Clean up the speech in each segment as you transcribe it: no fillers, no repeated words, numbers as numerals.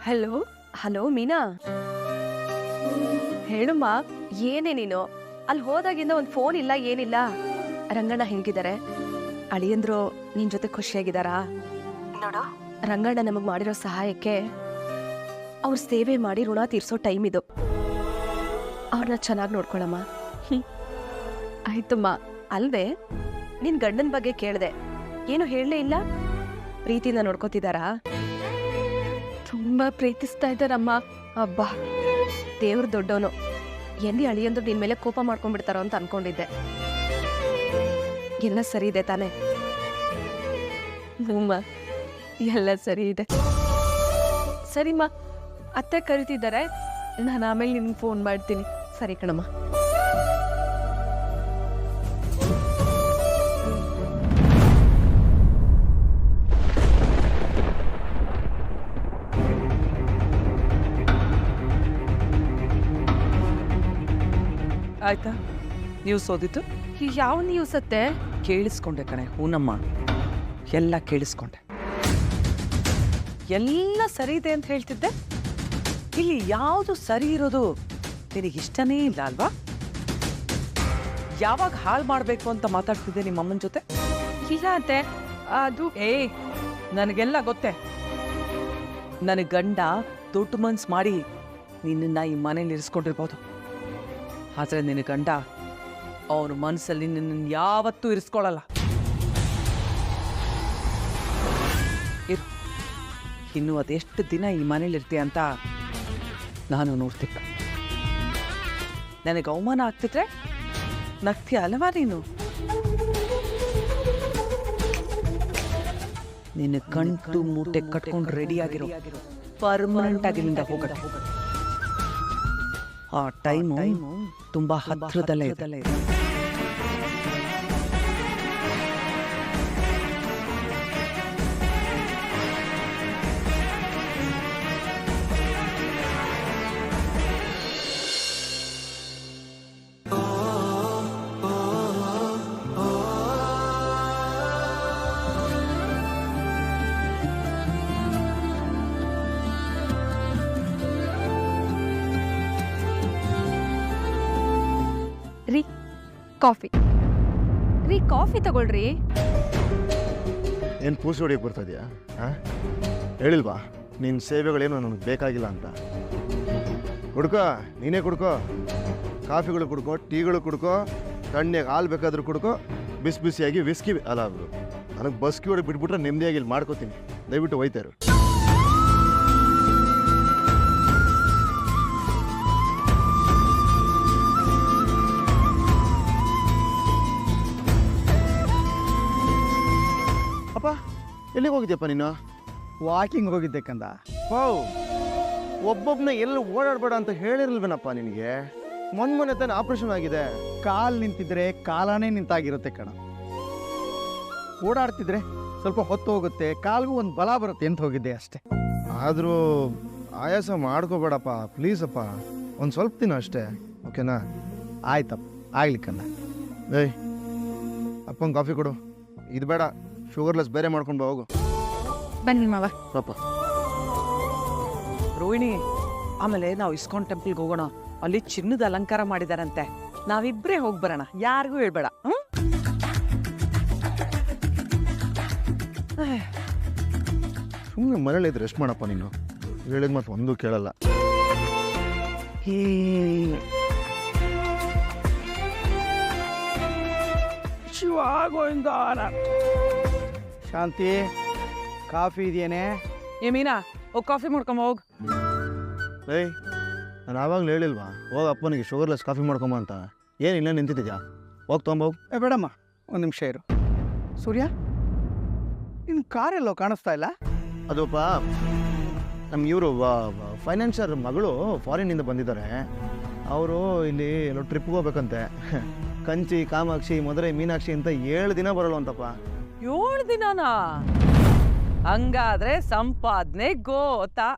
Hello hello ಮೀನಾ, ಹೇಳಮ್ಮ. ಏನೇ ನೀನು ಅಲ್ಲಿ ಹೋದಾಗಿಂದ ಒಂದು ಫೋನ್ ಇಲ್ಲ, ಏನಿಲ್ಲ. ರಂಗಣ್ಣ ಹೇಗಿದ್ದಾರೆ? ಅಳಿಯಂದ್ರು ನಿನ್ ಜೊತೆ ಖುಷಿಯಾಗಿದ್ದಾರಾ? ನೋಡು, ರಂಗಣ್ಣ ನಮಗ್ ಮಾಡಿರೋ ಸಹಾಯಕ್ಕೆ ಅವ್ರ ಸೇವೆ ಮಾಡಿ ಋಣ ತೀರ್ಸೋ ಟೈಮ್ ಇದು. ಅವ್ರನ್ನ ಚೆನ್ನಾಗಿ ನೋಡ್ಕೊಳಮ್ಮ. ಆಯ್ತಮ್ಮ. ಅಲ್ವೇ, ನಿನ್ ಗಂಡನ ಬಗ್ಗೆ ಕೇಳ್ದೆ, ಏನು ಹೇಳಲೇ ಇಲ್ಲ. ಪ್ರೀತಿನ ನೋಡ್ಕೋತಿದಾರಾ? ತುಂಬಾ ಪ್ರೀತಿಸ್ತಾ ಇದ್ದಾರಮ್ಮ. ಅಬ್ಬಾ, ದೇವ್ರ ದೊಡ್ಡವನು. ಎಲ್ಲಿ ಅಳಿಯಂದ್ರು ನಿನ್ ಮೇಲೆ ಕೋಪ ಮಾಡ್ಕೊಂಡ್ಬಿಡ್ತಾರೋ ಅಂತ ಅನ್ಕೊಂಡಿದ್ದೆ. ಎಲ್ಲ ಸರಿ ಇದೆ ತಾನೆ? ಹ್ಞೂಮ್ಮ, ಎಲ್ಲ ಸರಿ ಇದೆ. ಸರಿಮ್ಮ, ಅತ್ತೆ ಕರಿತಿದ್ದಾರೆ, ನಾನು ಆಮೇಲೆ ನಿನ್ಗೆ ಫೋನ್ ಮಾಡ್ತೀನಿ. ಸರಿ ಕಣಮ್ಮ. ಆಯ್ತಾ ನ್ಯೂಸ್ ಓದಿತ್ತು? ಯಾವ ನ್ಯೂಸ್ ಅತ್ತೆ? ಕೇಳಿಸ್ಕೊಂಡೆ ಕಣೆ. ಹೂನಮ್ಮ, ಎಲ್ಲ ಕೇಳಿಸ್ಕೊಂಡೆ. ಎಲ್ಲ ಸರಿ ಇದೆ ಅಂತ ಹೇಳ್ತಿದ್ದೆ. ಇಲ್ಲಿ ಯಾವುದು ಸರಿ ಇರೋದು ನಿನಗಿಷ್ಟನೇ ಇಲ್ಲ ಅಲ್ವಾ? ಯಾವಾಗ ಹಾಳು ಮಾಡಬೇಕು ಅಂತ ಮಾತಾಡ್ತಿದ್ದೆ ನಿಮ್ಮಮ್ಮನ ಜೊತೆ? ಇಲ್ಲ ಅತ್ತೆ, ಅದು ನನಗೆಲ್ಲ ಗೊತ್ತೇ. ನನ್ನ ಗಂಡ ದೊಡ್ಡ ಮನ್ಸು ಮಾಡಿ ನಿನ್ನನ್ನು ಈ ಮನೇಲಿ ಇರಿಸ್ಕೊಂಡಿರ್ಬೋದು. ಆದರೆ ನಿನ್ನ ಗಂಡ ಅವನ ಮನಸ್ಸಲ್ಲಿ ನಿನ್ನನ್ನು ಯಾವತ್ತೂ ಇರಿಸ್ಕೊಳ್ಳಲ್ಲ. ಇರು, ಇನ್ನು ಅದೆಷ್ಟು ದಿನ ಈ ಮನೇಲಿರ್ತೀಯ ಅಂತ ನಾನು ನೋಡ್ತಿದ್ದೆ. ನನಗೆ ಅವಮಾನ ಆಗ್ತಿದ್ರೆ ನಗ್ತೀಯ ಅಲ್ಲವಾ ನೀನು? ನಿನ್ನ ಗಂಟು ಮೂಟೆ ಕಟ್ಕೊಂಡು ರೆಡಿಯಾಗಿರೋ, ಪರ್ಮನೆಂಟ್ ಆಗಿ ಇಲ್ಲಿಂದ ಹೋಗತ್ತೆ. ಆ ಟೈಮು ತುಂಬಾ ಹತ್ರದಲ್ಲೇ ಇದೆ. ರೀ, ಕಾಫಿ. ರೀ, ಕಾಫಿ ತಗೊಳ್ರಿ. ಏನು ಪೂಸಿ ಹೊಡಿಯೋಕೆ ಬರ್ತಾ ಇದೆಯಾ? ಹಾಂ, ಹೇಳಿಲ್ವಾ ನಿನ್ನ ಸೇವೆಗಳೇನು ನನಗೆ ಬೇಕಾಗಿಲ್ಲ ಅಂತ? ಕುಡ್ಕೋ, ನೀನೇ ಕುಡ್ಕೋ. ಕಾಫಿಗಳು ಕುಡ್ಕೋ, ಟೀಗಳು ಕುಡ್ಕೋ, ತಣ್ಣಗೆ ಹಾಲು ಬೇಕಾದ್ರೂ ಕುಡ್ಕೋ, ಬಿಸಿ ಬಿಸಿಯಾಗಿ ವಿಸ್ಕಿ ಅಲ್ಲ, ನನಗೆ ಬಸ್ಕಿ ಹೊಡೆಗೆ ಬಿಟ್ಬಿಟ್ರೆ ನೆಮ್ಮದಿಯಾಗಿ ಇಲ್ಲಿ ಮಾಡ್ಕೋತೀನಿ. ದಯವಿಟ್ಟು ಒಯ್ತಾರು. ಅಪ್ಪ, ಎಲ್ಲಿಗೆ ಹೋಗಿದ್ಯಪ್ಪ ನೀನು? ವಾಕಿಂಗ್ ಹೋಗಿದ್ದೆ ಕಂದ. ವಾವ್, ಒಬ್ಬೊಬ್ಬನ ಎಲ್ಲಿ ಓಡಾಡಬೇಡ ಅಂತ ಹೇಳಿರಲ್ವೇನಪ್ಪ ನಿನಗೆ? ಮೊನ್ನೆ ತಾನೆ ಆಪರೇಷನ್ ಆಗಿದೆ. ಕಾಲ್ ನಿಂತಿದ್ರೆ ಕಾಲನೇ ನಿಂತಾಗಿರುತ್ತೆ ಕಣ. ಓಡಾಡ್ತಿದ್ರೆ ಸ್ವಲ್ಪ ಹೊತ್ತು ಹೋಗುತ್ತೆ, ಕಾಲ್ಗೂ ಒಂದು ಬಲ ಬರುತ್ತೆ ಅಂತ ಹೋಗಿದ್ದೆ ಅಷ್ಟೇ. ಆದರೂ ಆಯಾಸ ಮಾಡ್ಕೋಬೇಡಪ್ಪ ಪ್ಲೀಸ್ ಅಪ್ಪ, ಒಂದು ಸ್ವಲ್ಪ ದಿನ ಅಷ್ಟೇ, ಓಕೆನಾ? ಆಯ್ತಪ್ಪ, ಆಗ್ಲಿ ಕಂದ. ಏಯ್, ಅಪ್ಪಂಗೆ ಕಾಫಿ ಕೊಡು. ಇದು ಬೇಡ, ಶುಗರ್ಲೆಸ್ ಬೇರೆ ಮಾಡ್ಕೊಂಡು ಬಾ, ಹೋಗು. ಬನ್ನಿ ಮಾವ. ಪಾಪ ರೋಹಿಣಿ, ಆಮೇಲೆ ನಾವು ಇಸ್ಕಾನ್ ಟೆಂಪಲ್ಗೆ ಹೋಗೋಣ. ಅಲ್ಲಿ ಚಿನ್ನದ ಅಲಂಕಾರ ಮಾಡಿದಾರಂತೆ. ನಾವಿಬ್ಬರೇ ಹೋಗಿ ಬರೋಣ, ಯಾರಿಗೂ ಹೇಳ್ಬೇಡ. ಸುಮ್ಮನೆ ಮನೇಲಿ ಇದ್ರೆ ರೆಸ್ಟ್ ಮಾಡಪ್ಪ ನೀನು. ಹೇಳಿದ ಮತ್ತೆ ಒಂದೂ ಕೇಳಲ್ಲ. ಶಾಂತಿ, ಕಾಫಿ ಇದೆಯೇನೆ? ಏ ಮೀನಾ, ಹೋಗಿ ಕಾಫಿ ಮಾಡ್ಕೊಂಬ ಹೋಗ್. ಏಯ್, ನಾನು ಆವಾಗಲೂ ಹೇಳಿಲ್ವಾ ಹೋಗ ಅಪ್ಪನಿಗೆ ಶುಗರ್ಲೆಸ್ ಕಾಫಿ ಮಾಡ್ಕೊಂಬ ಅಂತ? ಏನು ಇಲ್ಲ ನಿಂತಿದ್ಯಾ? ಹೋಗಿ ತೊಗೊಂಬೋಗು. ಬೇಡಮ್ಮ, ಒಂದು ನಿಮಿಷ ಇರು. ಸೂರ್ಯ, ನಿನ್ನ ಕಾರೆಲ್ಲೋ ಕಾಣಿಸ್ತಾ ಇಲ್ಲ? ಅದಪ್ಪ, ನಮ್ಮ ಇವರು ಫೈನಾನ್ಷಿಯರ್ ಮಗಳು ಫಾರಿನ್ನಿಂದ ಬಂದಿದ್ದಾರೆ. ಅವರು ಇಲ್ಲಿ ಎಲ್ಲೋ ಟ್ರಿಪ್ಗೆ ಹೋಗ್ಬೇಕಂತೆ. ಕಂಚಿ, ಕಾಮಾಕ್ಷಿ, ಮಧುರೈ, ಮೀನಾಕ್ಷಿ ಅಂತ 7 ದಿನ ಬರಲ್ವಂತಪ್ಪ. 7 ದಿನನಾ? ಹಂಗಾದ್ರೆ ಸಂಪಾದನೆ ಗೋತಾ.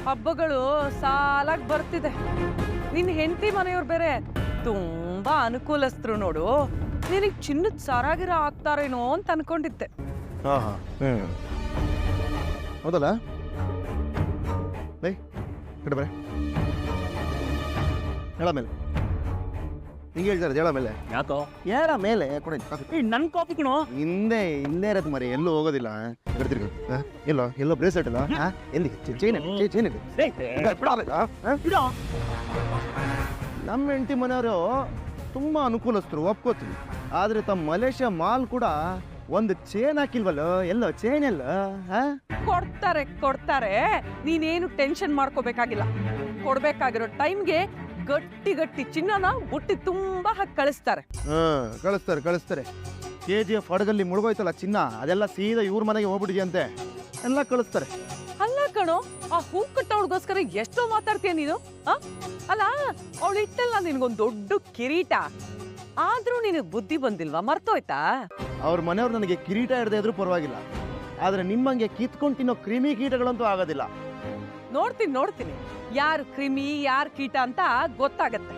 ಹಬ್ಬಗಳು ಸಾಲಾಗಿ ಬರ್ತಿದೆ. ನಿನ್ನ ಹೆಂಡತಿ ಮನೆಯವ್ರು ಬೇರೆ ತುಂಬಾ ಅನುಕೂಲಸ್ಥರು ನೋಡು. ನಿನಗೆ ಚಿನ್ನದ ಸರಾಗಿರ ಆಗ್ತಾರೇನೋ ಅಂತ ಅನ್ಕೊಂಡಿದ್ದೆ. ಹಾಂ ಹಾಂ ಹೌದಲ್ಲ ಕಡೆ ಬರ ಹೇಳ ಮೇಲೆ ಹಿಂಗೆ ಹೇಳ್ತಾರೆ ಹೇಳ ಮೇಲೆ ಯಾಕೋ ಯಾರ ಮೇಲೆ ಕೊಡಿ ನನ್ನ ಕಾಪಿ ಕಣೋ. ಹಿಂದೆ ಇರತ್ತೆ ಮರಿ ಎಲ್ಲೂ ಹೋಗೋದಿಲ್ಲ ಬರ್ತಿರ್ಗ ಎಲ್ಲೋ ಬ್ರೇಸ್ಲೆಟ್ ಅಲ್ಲ ಎಲ್ಲಿ ಚೈನ್ ನಮ್ಮ ಹೆಂಡತಿ ಮನೆಯವರು ತುಂಬಾ ಅನುಕೂಲಸ್ಥರು ಒಪ್ಕೋತೀವಿ. ಆದ್ರೆ ತಮ್ಮ ಮಲೇಷ್ಯಾ ಮಾಲ್ ಕೂಡ ಒಂದು ಚೈನ್ ಹಾಕಿಲ್ವಲ್ಲ, ಎಲ್ಲೋ ಚೈನ್ ಎಲ್ಲ ಕೊಡ್ತಾರೆ. ನೀನೇನು ಟೆನ್ಷನ್ ಮಾಡ್ಕೋಬೇಕಾಗಿಲ್ಲ. ಕೊಡ್ಬೇಕಾಗಿರೋ ಟೈಮ್ಗೆ ಗಟ್ಟಿ ಚಿನ್ನನ ಬುಟ್ಟಿ ತುಂಬಾ ಹಾಕಿ ಕಳಿಸ್ತಾರೆ. ಕಳಿಸ್ತಾರೆ KGF ಹಡಗಲ್ಲಿ ಮುಳುಗೋಯ್ತಲ್ಲ ಚಿನ್ನ, ಅದೆಲ್ಲ ಸೀದಾ ಇವ್ರ ಮನೆಗೆ ಹೋಗ್ಬಿಟ್ಟಿದ್ಯಂತೆ, ಎಲ್ಲ ಕಳಿಸ್ತಾರೆ. ಅಲ್ಲ ಕಣೋ, ಆ ಹೂ ಕಟ್ಟವಳಿಗೋಸ್ಕರ ಎಷ್ಟೋ ಮಾತಾಡ್ತೀಯ ನೀನು. ಅಲ್ಲ ಅವಳು ಇಟ್ಟಲ್ಲ ನಿನ್ಗೊಂದ್ ದೊಡ್ಡ ಕಿರೀಟ, ಆದ್ರೂ ನಿನಗ್ ಬುದ್ಧಿ ಬಂದಿಲ್ವಾ? ಮರ್ತೋಯ್ತಾ? ಅವ್ರ ಮನೆಯವ್ರು ನನಗೆ ಕಿರೀಟ ಹಿಡ್ದೇ ಇದ್ರೂ ಪರವಾಗಿಲ್ಲ, ಆದ್ರೆ ನಿಮ್ಮಂಗೆ ಕಿತ್ಕೊಂಡು ತಿನ್ನೋ ಕ್ರಿಮಿ ಕೀಟಗಳಂತೂ ಆಗೋದಿಲ್ಲ. ನೋಡ್ತೀನಿ ಯಾರು ಕ್ರಿಮಿ ಯಾರು ಕೀಟ ಅಂತ ಗೊತ್ತಾಗತ್ತೆ.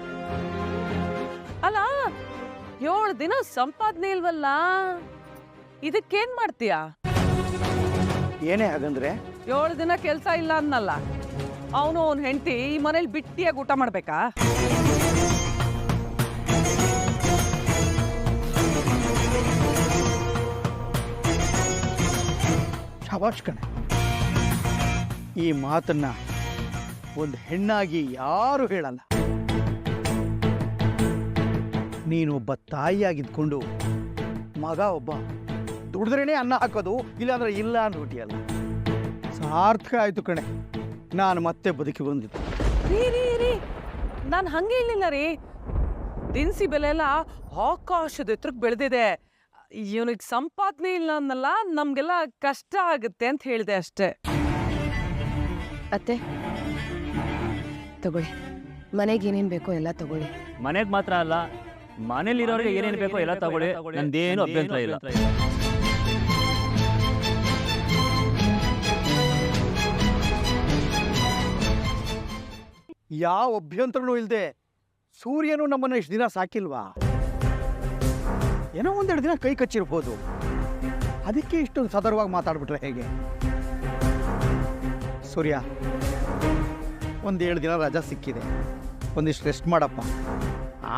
ಅಲ್ಲ 7 ದಿನ ಸಂಪಾದನೆ ಇಲ್ವಲ್ಲ, ಇದಕ್ಕೇನ್ ಮಾಡ್ತೀಯ? ಏನೇ ಹಾಗಂದ್ರೆ 7 ದಿನ ಕೆಲ್ಸ ಇಲ್ಲ ಅನ್ನಲ್ಲ, ಅವನು ಅವ್ನ ಹೆಂಡತಿ ಈ ಮನೇಲಿ ಬಿಟ್ಟಿಯಾಗಿ ಊಟ ಮಾಡ್ಬೇಕಾ? ಶಬಾಷ್ ಕಣೆ. ಈ ಮಾತನ್ನ ಒಂದು ಹೆಣ್ಣಾಗಿ ಯಾರು ಹೇಳಲ್ಲ. ನೀನೊಬ್ಬ ತಾಯಿಯಾಗಿದ್ಕೊಂಡು ಮಗ ಒಬ್ಬ ದುಡಿದ್ರೇನೆ ಅನ್ನ ಹಾಕೋದು, ಇಲ್ಲಾಂದ್ರೆ ಇಲ್ಲ ಅಂದ್ಬಿಟ್ಟಿಯಲ್ಲ. ಸಾರ್ಥಕ ಆಯ್ತು ಕಣೆ, ನಾನು ಮತ್ತೆ ಬದುಕಿ ಬಂದಿದ್ದೆ. ರೀ ನಾನು ಹಂಗೆ ಇಲ್ಲಿಲ್ಲ ರೀ. ದಿನಸಿ ಬೆಲೆ ಎಲ್ಲ ಆಕಾಶದ ಎತ್ತರಕ್ಕೆ ಬೆಳೆದಿದೆ. ಇವನಿಗೆ ಸಂಪಾದನೆ ಇಲ್ಲ ಅನ್ನಲ್ಲ, ನಮ್ಗೆಲ್ಲ ಕಷ್ಟ ಆಗುತ್ತೆ ಅಂತ ಹೇಳಿದೆ ಅಷ್ಟೇ. ಅತ್ತೆ ತಗೊಳ್ಳಿ, ಮನೆಗೆ ಏನೇನು ಬೇಕೋ ಎಲ್ಲ ತಗೊಳ್ಳಿ. ಮನೆಗೆ ಮಾತ್ರ ಅಲ್ಲ, ಮನೇಲಿರೋರಿಗೆ ಏನೇನು ಬೇಕೋ ಎಲ್ಲ ತಗೊಳ್ಳಿ, ನಂದೇನು ಅಭ್ಯಂತರ ಇಲ್ಲ. ಯಾವ ಅಭ್ಯಂತರನೂ ಇಲ್ಲದೆ ಸೂರ್ಯನು ನಮ್ಮನ್ನ ಇಷ್ಟು ದಿನ ಸಾಕಿಲ್ವಾ? ಏನೋ ಒಂದೆರಡು ದಿನ ಕೈ ಕಚ್ಚಿರ್ಬೋದು, ಅದಕ್ಕೆ ಇಷ್ಟೊಂದು ಸದರವಾಗಿ ಮಾತಾಡ್ಬಿಟ್ರೆ ಹೇಗೆ? ಸೂರ್ಯ, 1-7 ದಿನ ರಜಾ ಸಿಕ್ಕಿದೆ, ಒಂದಿಷ್ಟು ರೆಸ್ಟ್ ಮಾಡಪ್ಪ.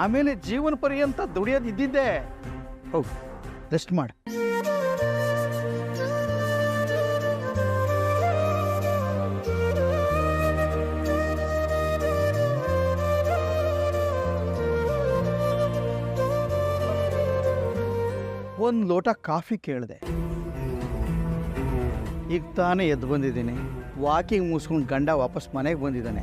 ಆಮೇಲೆ ಜೀವನ ಪರ್ಯಂತ ದುಡಿಯೋದು ಇದ್ದಿದ್ದೆ. ಹೋಗು, ರೆಸ್ಟ್ ಮಾಡು. ಒಂದು ಲೋಟ ಕಾಫಿ ಕೇಳಿದೆ, ಈಗ ತಾನೇ ಎದ್ದು ಬಂದಿದ್ದೀನಿ. ವಾಕಿಂಗ್ ಮುಗಿಸ್ಕೊಂಡು ಗಂಡ ವಾಪಸ್ ಮನೆಗೆ ಬಂದಿದ್ದಾನೆ.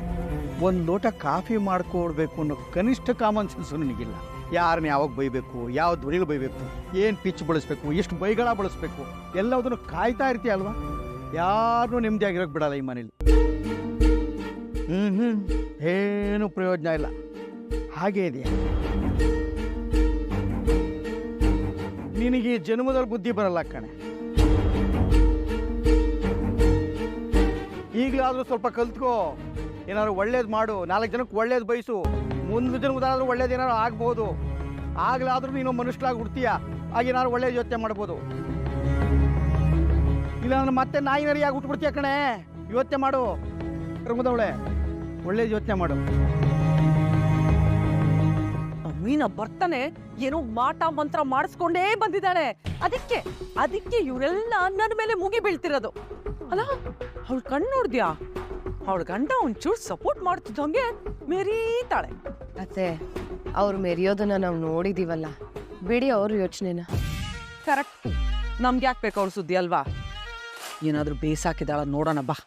ಒಂದು ಲೋಟ ಕಾಫಿ ಮಾಡ್ಕೊಡ್ಬೇಕು ಅನ್ನೋ ಕನಿಷ್ಠ ಕಾಮನ್ ಸೆನ್ಸು ನನಗಿಲ್ಲ. ಯಾರನ್ನ ಯಾವಾಗ ಬೈಬೇಕು, ಯಾವ ಧ್ವನಿಗಳು ಬೈಬೇಕು, ಏನು ಪಿಚ್ ಬಳಸಬೇಕು, ಎಷ್ಟು ಬೈಗಳ ಬಳಸಬೇಕು, ಎಲ್ಲದನ್ನು ಕಾಯ್ತಾ ಇರ್ತೀಯ ಅಲ್ವಾ? ಯಾರನ್ನೂ ನೆಮ್ಮದಿಯಾಗಿರೋಕೆ ಬಿಡಲ್ಲ ಈ ಮನೇಲಿ. ಏನು ಪ್ರಯೋಜನ ಇಲ್ಲ, ಹಾಗೇ ಇದೆಯಾ? ನಿನಗೆ ಜನ್ಮದಲ್ಲಿ ಬುದ್ಧಿ ಬರಲ್ಲ ಕಣೆ. ಈಗಲಾದರೂ ಸ್ವಲ್ಪ ಕಲ್ತ್ಕೋ, ಏನಾದ್ರು ಒಳ್ಳೇದು ಮಾಡು, 4 ಜನಕ್ಕೆ ಒಳ್ಳೇದು ಬಯಸು. ಮುಂದೆ ಜನ್ಮದಾದ್ರೂ ಒಳ್ಳೇದು ಏನಾದ್ರು ಆಗ್ಬೋದು. ಆಗ್ಲಾದ್ರೂ ನೀನು ಮನುಷ್ಯಲಾಗಿ ಹುಡ್ತೀಯ, ಆಗೇನಾದ್ರು ಒಳ್ಳೇದು ಯೋಚನೆ ಮಾಡ್ಬೋದು. ಇಲ್ಲಾಂದ್ರೆ ಮತ್ತೆ ನಾಯಿ ನರಿಯಾಗಿ ಹುಟ್ಬಿಡ್ತೀಯ ಕಣೆ. ಯೋಚನೆ ಮಾಡು ರಂಗದವಳೆ, ಒಳ್ಳೇದು ಯೋಚನೆ ಮಾಡು. ಮೀನ ಬರ್ತಾನೆ ಏನೋ ಮಾಟ ಮಂತ್ರ ಮಾಡಿಸ್ಕೊಂಡೇ ಬಂದಿದ್ದಾಳೆ. ಅದಕ್ಕೆ ಇವರೆಲ್ಲ ನನ್ನ ಮೇಲೆ ಮುಗಿ ಬೀಳ್ತಿರೋದು. ಅಲ್ಲ ಅವಳು ಕಣ್ಣು ನೋಡ್ದ್ಯಾ? ಅವಳ ಗಂಡ ಒಂಚೂರು ಸಪೋರ್ಟ್ ಮಾಡ್ತಿದ್ದಂಗೆ ಮೆರೀತಾಳೆ. ಅತ್ತೆ ಅವ್ರು ಮೆರೆಯೋದನ್ನ ನಾವು ನೋಡಿದೀವಲ್ಲ, ಬಿಡಿ ಅವ್ರ ಯೋಚನೆನ. ಕರೆಕ್ಟ್, ನಮ್ಗೆ ಯಾಕೆ ಬೇಕು ಅವ್ರ ಸುದ್ದಿ ಅಲ್ವಾ? ಏನಾದ್ರೂ ಬೇಸಾಕಿದಾಳ ನೋಡೋಣ ಬಾ.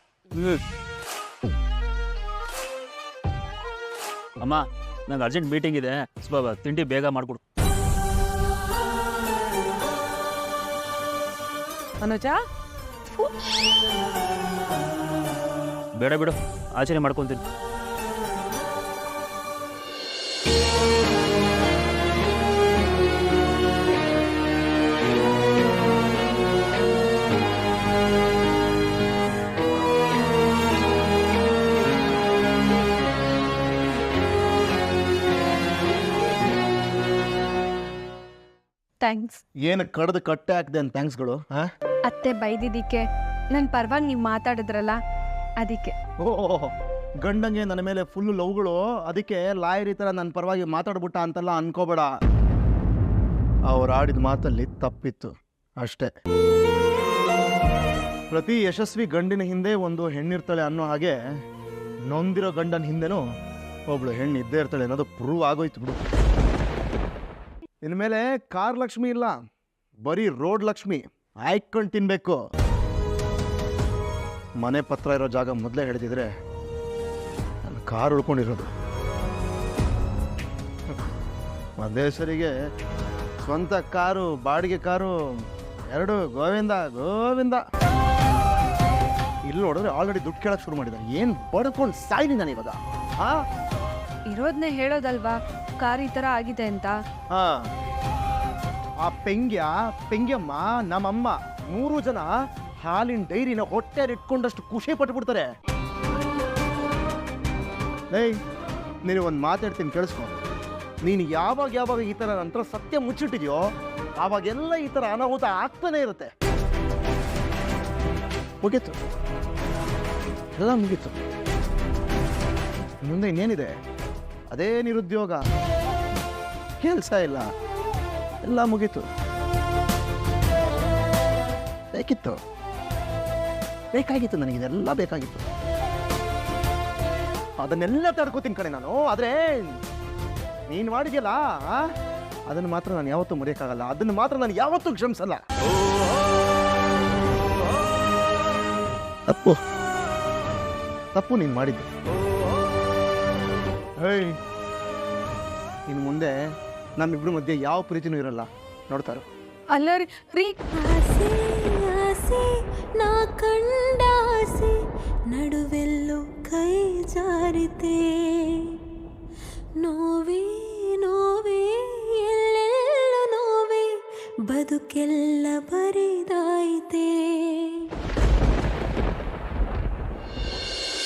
ಅಮ್ಮ, ನಂಗೆ ಅರ್ಜೆಂಟ್ ಮೀಟಿಂಗ್ ಇದೆ, ಸ್ವಲ್ಪ ತಿಂಡಿ ಬೇಗ ಮಾಡ್ಕೊಡು. ಅನುಜ, ಬೇಡ ಬಿಡು, ಆಚರಣೆ ಮಾಡ್ಕೊತೀನಿ. ಥ್ಯಾಂಕ್ಸ್. ಏನು ಕಡ್ದು ಕಟ್ಟೆ ಹಾಕ್ದೆ ಅಂತ ಥ್ಯಾಂಕ್ಸ್ಗಳು ಹಾಂ? ಅತ್ತೆ ಬೈದಿದ್ದಕ್ಕೆ ನನ್ನ ಪರವಾಗಿ ನೀವು ಮಾತಾಡಿದ್ರಲ್ಲ ಅದಕ್ಕೆ. ಓ ಗಂಡಂಗೆ ನನ್ನ ಮೇಲೆ ಫುಲ್ ಲವ್ಗಳು, ಅದಕ್ಕೆ ಲಾಯರಿ ಥರ ನನ್ನ ಪರವಾಗಿ ಮಾತಾಡ್ಬಿಟ್ಟ ಅಂತೆಲ್ಲ ಅನ್ಕೋಬೇಡ. ಅವ್ರು ಆಡಿದ ಮಾತಲ್ಲಿ ತಪ್ಪಿತ್ತು ಅಷ್ಟೇ. ಪ್ರತಿ ಯಶಸ್ವಿ ಗಂಡಿನ ಹಿಂದೆ ಒಂದು ಹೆಣ್ಣಿರ್ತಾಳೆ ಅನ್ನೋ ಹಾಗೆ ನೊಂದಿರೋ ಗಂಡನ ಹಿಂದೆನೂ ಒಬ್ಳು ಹೆಣ್ಣು ಇದ್ದೇ ಇರ್ತಾಳೆ ಅನ್ನೋದು ಪ್ರೂವ್ ಆಗೋಯ್ತು ಬಿಡು. ಇನ್ಮೇಲೆ ಕಾರ್ ಲಕ್ಷ್ಮಿ ಇಲ್ಲ, ಬರೀ ರೋಡ್ ಲಕ್ಷ್ಮಿ ಆಯ್ಕೊಂಡು ತಿನ್ಬೇಕು. ಮನೆ ಪತ್ರ ಇರೋ ಜಾಗ ಮೊದಲೇ ಹಿಡಿದಿದ್ರೆ ನನ್ನ ಕಾರ್ ಉಳ್ಕೊಂಡಿರೋದು. ಒಂದೇ ಸರಿಗೆ ಸ್ವಂತ ಕಾರು, ಬಾಡಿಗೆ ಕಾರು ಎರಡು ಗೋವಿಂದ ಗೋವಿಂದ. ಇಲ್ಲಿ ನೋಡಿದ್ರೆ ಆಲ್ರೆಡಿ ದುಡ್ಡು ಕೇಳಕ್ಕೆ ಶುರು ಮಾಡಿದ್ದಾರೆ. ಏನು ಬಡ್ಕೊಂಡು ಸಾಯ್ಲಿ ನಾನು ಇವಾಗ. ಇರೋದನ್ನೇ ಹೇಳೋದಲ್ವಾ ಕಾರ್ ಈ ಥರ ಆಗಿದೆ ಅಂತ. ಆ ಪೆಂಗ್ಯಮ್ಮ ನಮ್ಮಮ್ಮ 3 ಜನ ಹಾಲಿನ ಡೈರಿನ ಹೊಟ್ಟೆಯಲ್ಲಿ ಇಟ್ಕೊಂಡಷ್ಟು ಖುಷಿ ಪಟ್ಬಿಡ್ತಾರೆ. ಏಯ್ ನೀನು ಒಂದು ಮಾತಾಡ್ತೀನಿ ಕೇಳಿಸ್ಕೊ. ನೀನು ಯಾವಾಗ ಈ ಥರ ನಂತರ ಸತ್ಯ ಮುಚ್ಚಿಟ್ಟಿದ್ಯೋ ಆವಾಗೆಲ್ಲ ಈ ಥರ ಅನಾಹುತ ಆಗ್ತಾನೆ ಇರುತ್ತೆ. ಮುಗೀತು, ಎಲ್ಲ ಮುಗೀತು. ಮುಂದೆ ಇನ್ನೇನಿದೆ? ಅದೇ ನಿರುದ್ಯೋಗ, ಕೆಲಸ ಇಲ್ಲ, ಎಲ್ಲ ಮುಗೀತು. ಬೇಕಾಗಿತ್ತು ನನಗಿದೆಲ್ಲ ಬೇಕಾಗಿತ್ತು. ಅದನ್ನೆಲ್ಲ ತಡ್ಕೋತೀನಿ ಕಣೆ ನಾನು. ಆದರೆ ನೀನು ಮಾಡಿದ್ಯಲ್ಲ ಅದನ್ನು ಮಾತ್ರ ನಾನು ಯಾವತ್ತೂ ಮರೆಯೋಕ್ಕಾಗಲ್ಲ. ಅದನ್ನು ಮಾತ್ರ ನಾನು ಯಾವತ್ತೂ ಕ್ಷಮಿಸಲ್ಲ. ತಪ್ಪು ನೀನು ಮಾಡಿದ್ದೆ. ಹೇಯ್, ಇನ್ನು ಮುಂದೆ ನಮ್ಮಿಬ್ರ ಮಧ್ಯೆ ಯಾವ ಪ್ರೀತಿನೂ ಇರಲ್ಲ, ನೋಡ್ತಾರೋ. ಅಲ್ಲ ರೀ ಆಸೆ ಆಸೆ ನಾ ಕಂಡಾಸೆ ನಡುವೆಲ್ಲೋ ಕೈ ಜಾರಿತೆ ನೋವೇ ನೋವೇ ಎಲ್ಲೆಲ್ಲೋ ನೋವೇ ಬದುಕೆಲ್ಲ ಬರಿದಾಯಿತೆ.